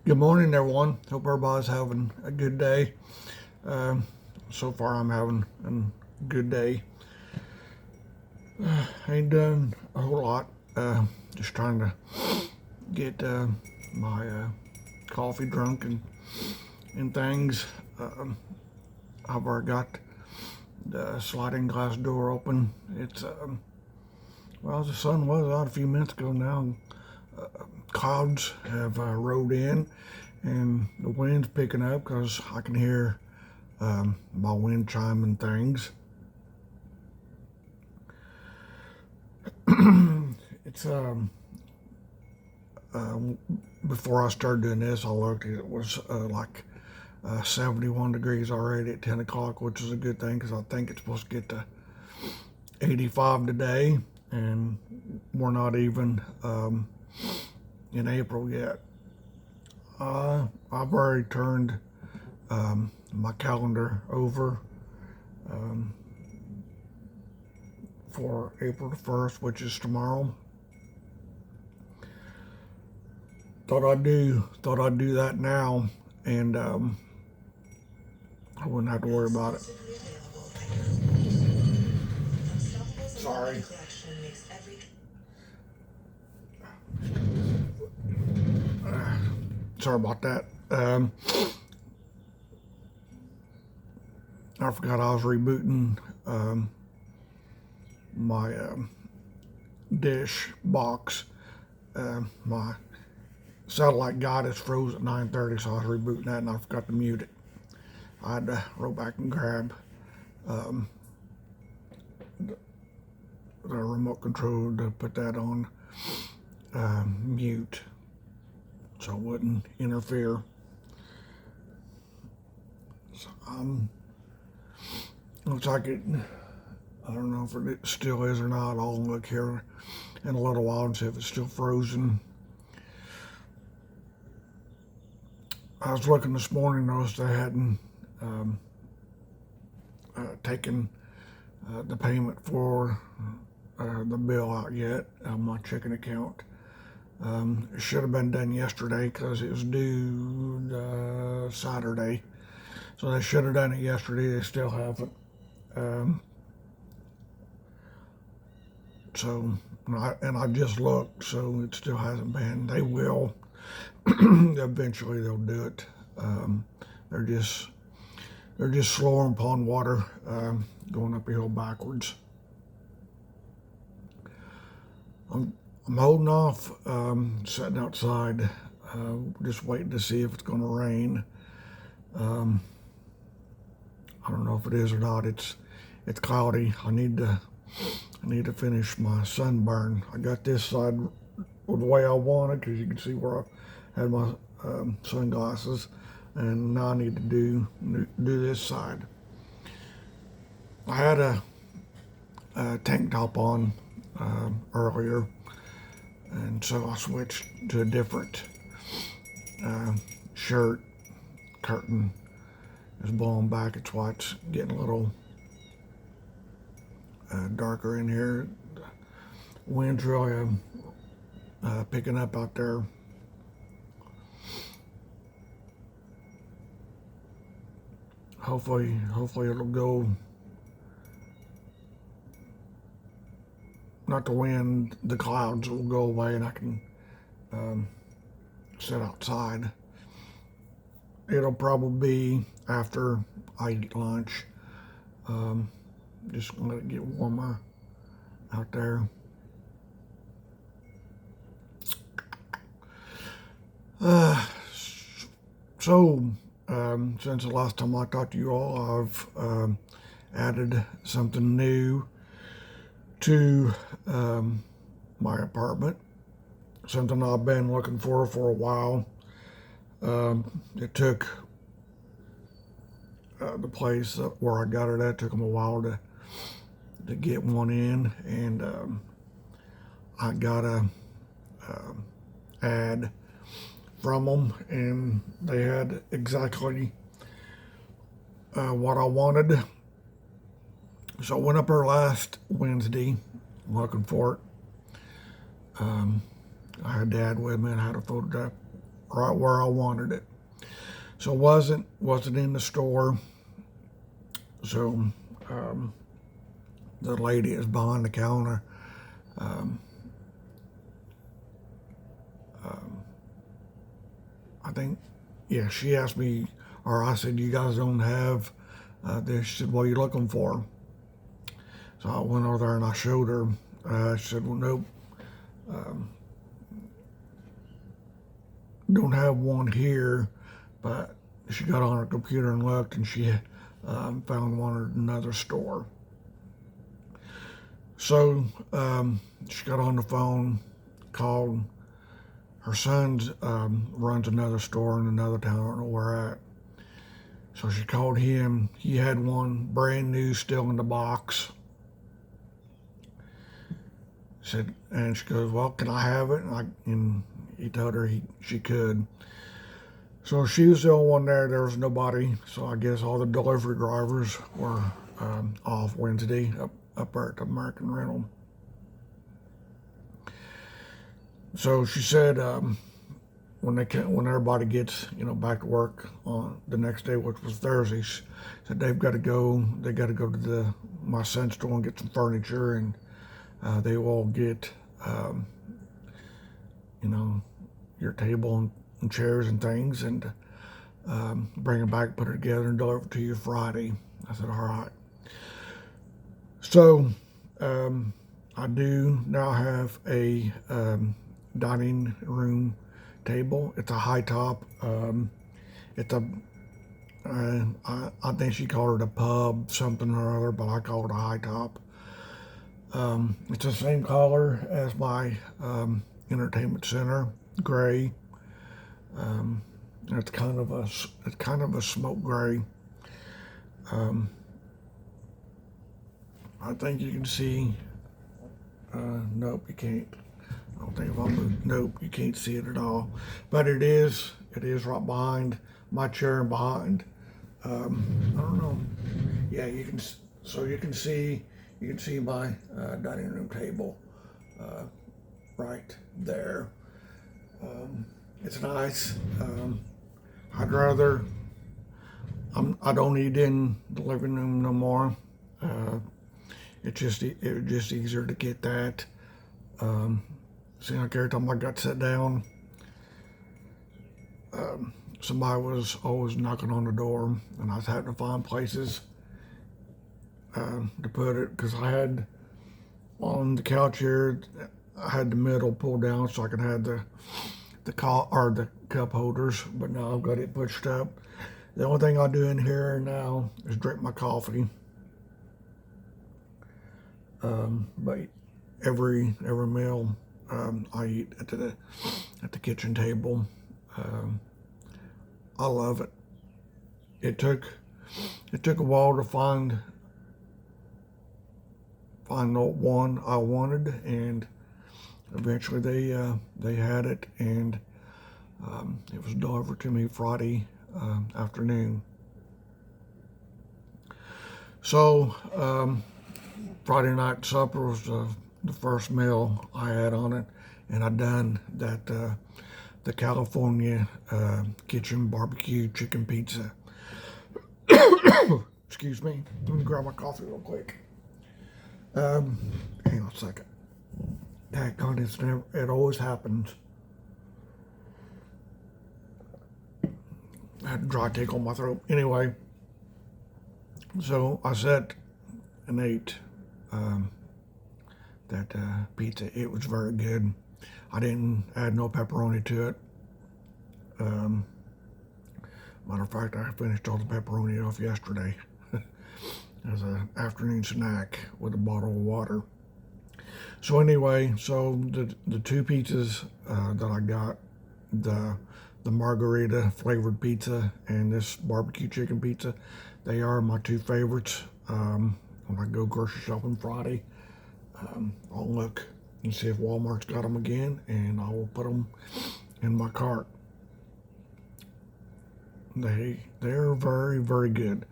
Good morning, everyone. Hope everybody's having a good day. Um, so far, I'm having a good day. I ain't done a whole lot. Just trying to get my coffee drunk and things. Um, I've already got the sliding glass door open. Well, the sun was out a few minutes ago now. Clouds have rolled in, and the wind's picking up because I can hear my wind chime and things. It's before I started doing this, I looked. It was like 71 degrees already at 10 o'clock, which is a good thing because I think it's supposed to get to 85 today, and we're not even in April yet. I've already turned my calendar over for April the 1st, which is tomorrow. Thought I'd do that now, and I wouldn't have to worry about it. Sorry. Sorry about that. I forgot I was rebooting my dish box. My satellite guide is froze at 9:30, so I was rebooting that and I forgot to mute it. I had to roll back and grab the remote control to put that on mute so it wouldn't interfere. So looks like it. I don't know if it still is or not. I'll look here in a little while and see if it's still frozen. I was looking this morning, noticed I hadn't taken the payment for the bill out yet on my checking account. It should have been done yesterday because it was due Saturday. So they should have done it yesterday. They still haven't. And I just looked, so it still hasn't been. They will. Eventually, they'll do it. They're just slower on pond water, going up the hill backwards. I'm holding off, sitting outside, just waiting to see if it's going to rain. I don't know if it is or not. It's cloudy. I need to finish my sunburn. I got this side the way I want it because you can see where I had my sunglasses, and now I need to do this side. I had a tank top on earlier, and so I switched to a different shirt. Curtain is blowing back. It's why it's getting a little darker in here. The wind's really picking up out there. Hopefully it'll go. Not the wind, the clouds will go away, and I can sit outside. It'll probably be after I eat lunch. Just let it get warmer out there. Since the last time I talked to you all, I've added something new to my apartment. Something I've been looking for a while. It took the place where I got it at, took them a while to get one in, and I got a ad from them, and they had exactly what I wanted. So I went up there last Wednesday looking for it. I had Dad with me, and I had a photograph right where I wanted it. So it wasn't in the store. So the lady is behind the counter. Um, I think, yeah, she asked me, or I said, you guys don't have this. She said, what are you looking for? So I went over there and I showed her. She said, well, nope, don't have one here, but she got on her computer and looked, and she found one at another store. So she got on the phone, called. Her son runs another store in another town, I don't know where at. So she called him. He had one brand new, still in the box. Said, and she goes, well, can I have it? And he told her she could. So she was the only one there. There was nobody. So I guess all the delivery drivers were off Wednesday up there at the American Rental. So she said when everybody gets back to work on the next day, which was Thursday, she said they got to go to my son's store and get some furniture, and they will get your table and chairs and things, and bring it back, put it together, and deliver it to you Friday. I said, all right. So I do now have a dining room table. It's a high top. It's a I think she called it a pub something or other, but I call it a high top. It's the same color as my entertainment center, gray. It's kind of a smoke gray. I think you can see. Nope, you can't. I don't think if I move. Nope, you can't see it at all. But it is right behind my chair and behind. I don't know. Yeah, you can. So you can see my dining room table right there. It's nice. I'd rather. I don't eat in the living room no more. It was just easier to get that. Seems like every time I got to sit down, somebody was always knocking on the door, and I was having to find places to put it, because I had on the couch here, I had the middle pulled down so I could have the cup holders, but now I've got it pushed up. The only thing I do in here now is drink my coffee. But every meal I eat at the kitchen table. I love it. It took a while to find the one I wanted, and eventually they had it, and it was delivered to me Friday afternoon. So Friday night supper was the first meal I had on it, and I done that the California kitchen barbecue chicken pizza. Excuse me. Let me grab my coffee real quick. Hang on a second. It always happens. I had a dry tickle in my throat. Anyway, so I sat and ate that pizza. It was very good. I didn't add no pepperoni to it. Matter of fact, I finished all the pepperoni off yesterday as an afternoon snack with a bottle of water. So anyway, so the two pizzas that I got, the margarita flavored pizza and this barbecue chicken pizza, they are my two favorites. When I go grocery shopping Friday, I'll look and see if Walmart's got them again, and I will put them in my cart. They're very, very good.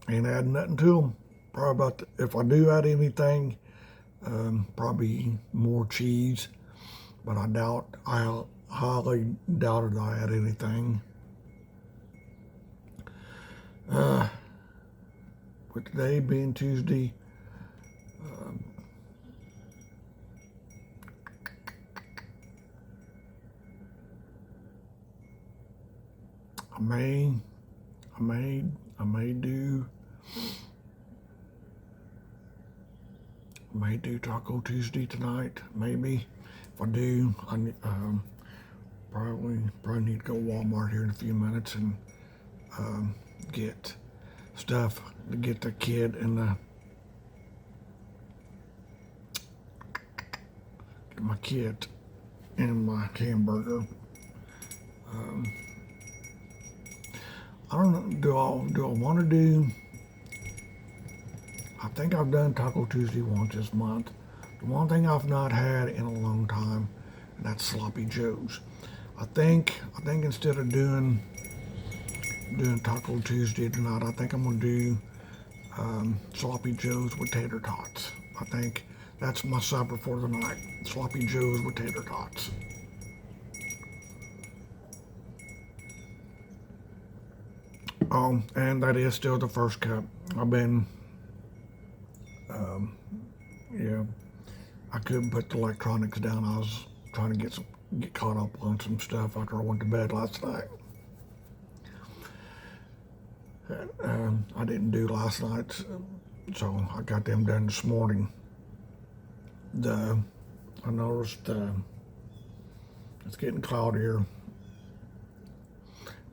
Ain't adding nothing to them. Probably if I do add anything, probably more cheese. but I highly doubted I had anything. With today being Tuesday, um, I may, I may, I may do, Taco Tuesday tonight. Maybe. If I do, probably need to go to Walmart here in a few minutes and get stuff to get the kid and get my kid and my hamburger. I don't know. Do I want to do? I think I've done Taco Tuesday once this month. The one thing I've not had in a long time, and that's Sloppy Joe's. I think instead of doing Taco Tuesday tonight, I think I'm gonna do Sloppy Joe's with tater tots. I think that's my supper for the night. Sloppy Joe's with tater tots. And that is still the first cup. I've been, yeah, I couldn't put the electronics down. I was trying to get caught up on some stuff after I went to bed last night. I didn't do last night, so I got them done this morning. I noticed it's getting cloudier.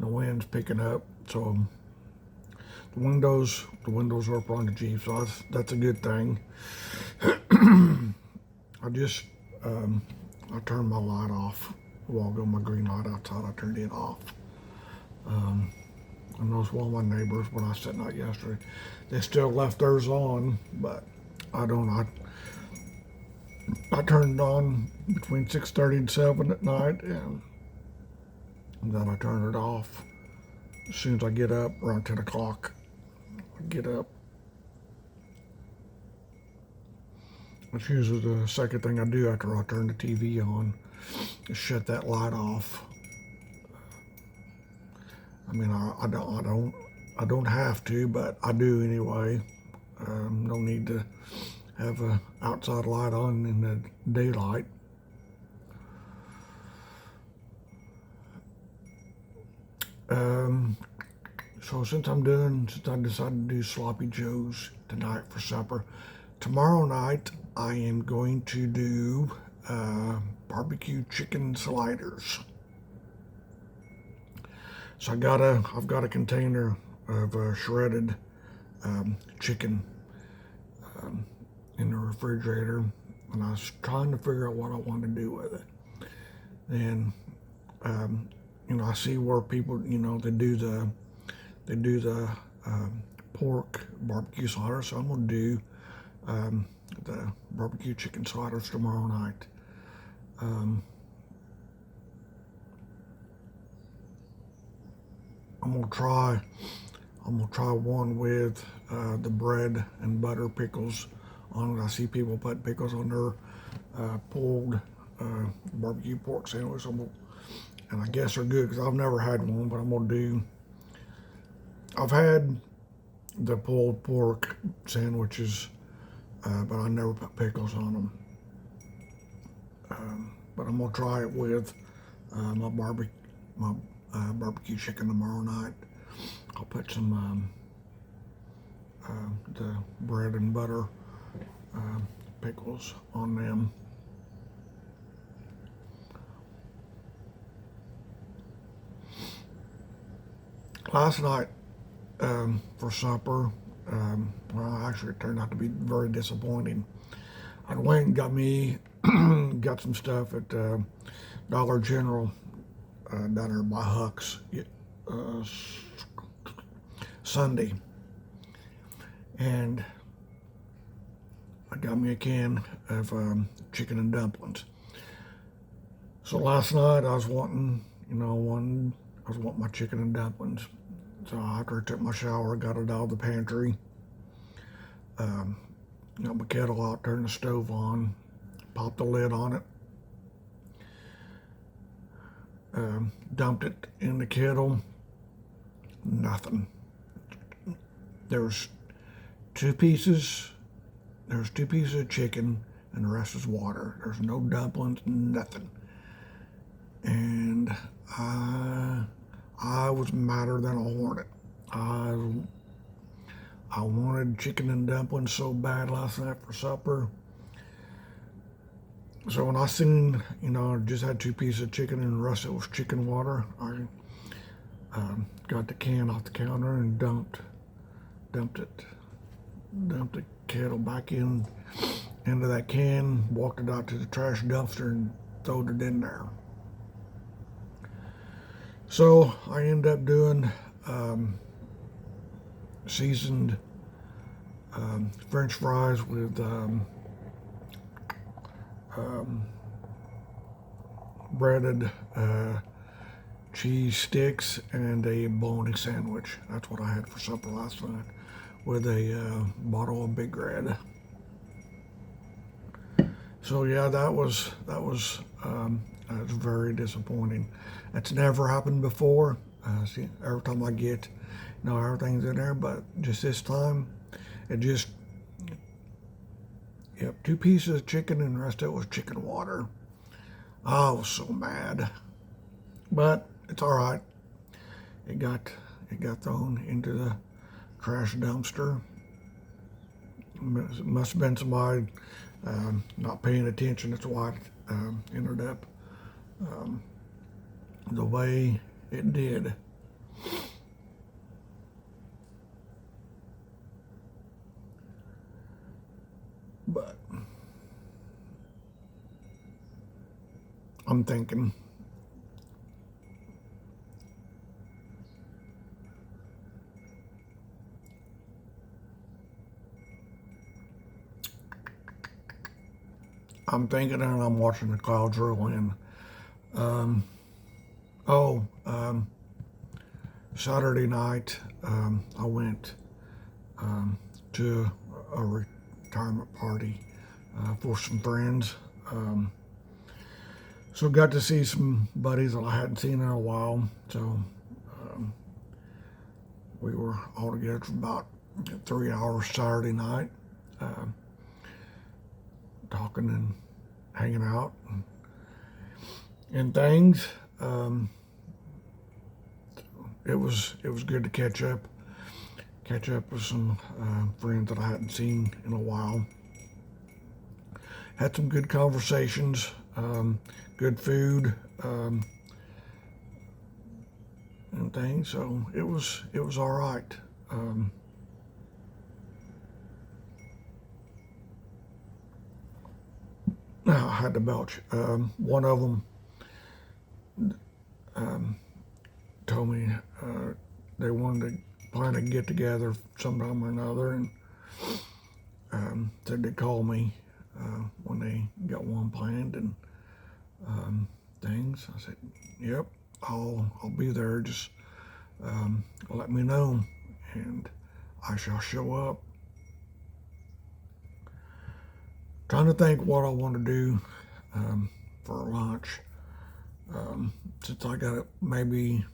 The wind's picking up, so the windows are up on the Jeep, so that's a good thing. I just I turned my light off a while ago. My green light outside, I turned it off. I noticed one of my neighbors when I was sitting out yesterday, they still left theirs on, but I don't. I turned it on between 6:30 and 7 at night, and then I turn it off as soon as I get up around 10 o'clock. I get up. That's usually the second thing I do after I turn the TV on, is shut that light off. I mean, I don't have to, but I do anyway. No need to have a outside light on in the daylight. So since I decided to do Sloppy Joe's tonight for supper, tomorrow night I am going to do barbecue chicken sliders. So I've got a container of shredded chicken in the refrigerator, and I was trying to figure out what I wanted to do with it. And I see where people, they do the pork barbecue sliders. So I'm gonna do the barbecue chicken sliders tomorrow night. I'm gonna try one with the bread and butter pickles on it. I see people put pickles on their pulled barbecue pork sandwich. And I guess they're good because I've never had one, but I'm gonna do. I've had the pulled pork sandwiches, but I never put pickles on them. But I'm gonna try it with my barbecue chicken tomorrow night. I'll put some the bread and butter pickles on them. Last night for supper, well, actually it turned out to be very disappointing. I went and got some stuff at Dollar General down there by Huck's Sunday, and I got me a can of chicken and dumplings. So last night I was wanting my chicken and dumplings. So after I took my shower, got it out of the pantry, got my kettle out, turned the stove on, popped the lid on it, dumped it in the kettle. Nothing. There's two pieces. There's 2 pieces of chicken, and the rest is water. There's no dumplings, nothing. And I was madder than a hornet. I wanted chicken and dumplings so bad last night for supper. So when I seen, I just had 2 pieces of chicken and the rest of it was chicken water, I got the can off the counter and dumped the kettle back into that can, walked it out to the trash dumpster and throwed it in there. So I ended up doing seasoned French fries with breaded cheese sticks and a bologna sandwich. That's what I had for supper last night, with a bottle of Big Red. So yeah, that was very disappointing. That's never happened before. See, every time I get, everything's in there, but just this time, it just, 2 pieces of chicken and the rest of it was chicken water. I was so mad, but it's all right. It got thrown into the trash dumpster. It must have been somebody not paying attention. That's why it ended up the way it did. But I'm thinking, and I'm watching the clouds roll in. Saturday night, I went to a retirement party for some friends. So got to see some buddies that I hadn't seen in a while. So we were all together for about 3 hours Saturday night, talking and hanging out and things. It was good to catch up with some friends that I hadn't seen in a while. Had some good conversations, good food, and things. So it was all right. I had to belch. One of them told me they wanted to plan to get together sometime or another, and said they'd call me when they got one planned and things. I said, "Yep, I'll be there. Just let me know, and I shall show up." Trying to think what I want to do for lunch. Since I got it, maybe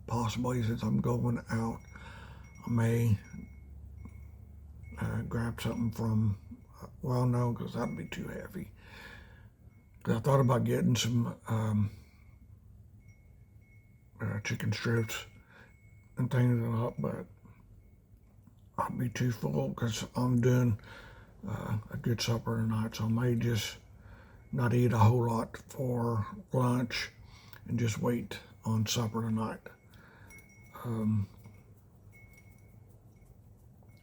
possibly since I'm going out, I may grab something from, well, no, because that'd be too heavy. Because I thought about getting some chicken strips and things up, but I'd be too full because I'm doing a good supper tonight, so I may just not eat a whole lot for lunch and just wait on supper tonight.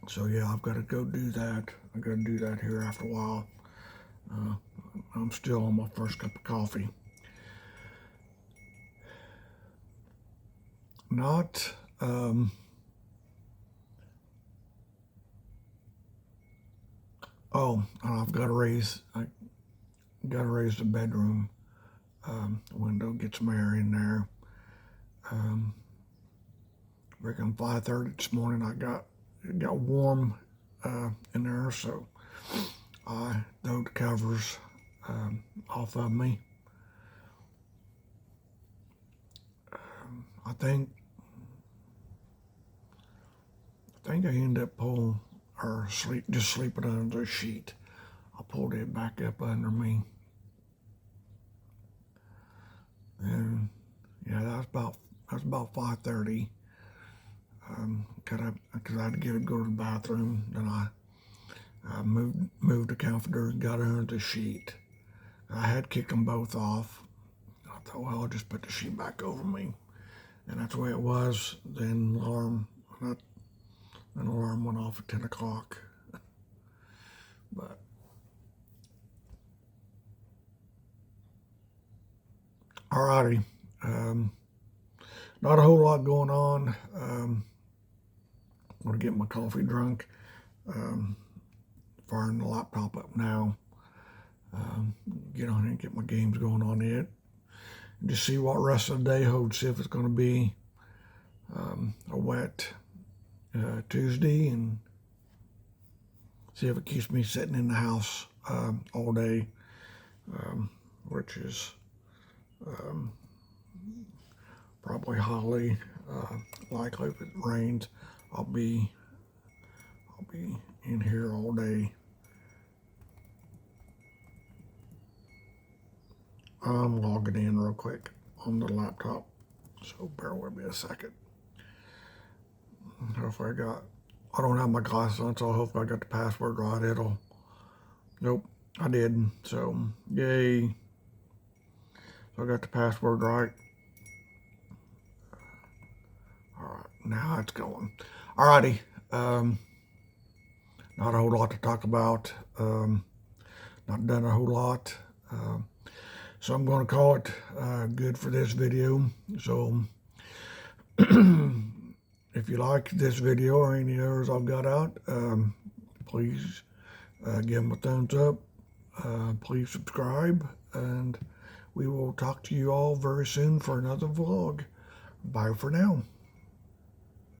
So yeah, I've got to go do that. I've got to do that here after a while. I'm still on my first cup of coffee. Not and I've got to raise the bedroom window, get some air in there. Around 5:30 this morning, it got warm in there, so I threw the covers off of me. I think I ended up pulling or just sleeping under the sheet. I pulled it back up under me, and yeah, that was about 5:30. Because I had to get to go to the bathroom. Then I moved the comforter and got under the sheet. I had kicked them both off. I thought, well, I'll just put the sheet back over me, and that's the way it was. Then an alarm went off at 10 o'clock. But alrighty, not a whole lot going on. I'm gonna get my coffee drunk. Firing the laptop up now. Get on here and get my games going on it. And just see what rest of the day holds. See if it's going to be a wet Tuesday, and see if it keeps me sitting in the house all day, which is probably highly likely. If it rains, I'll be in here all day. I'm logging in real quick on the laptop, so bear with me a second. Hopefully I don't have my glasses on, so hopefully I got the password right. Nope, I did, so yay. So I got the password right. All right, now it's going. Alrighty, not a whole lot to talk about. Not done a whole lot. So I'm going to call it good for this video. So if you like this video or any others I've got out, please give them a thumbs up. Please subscribe, and we will talk to you all very soon for another vlog. Bye for now.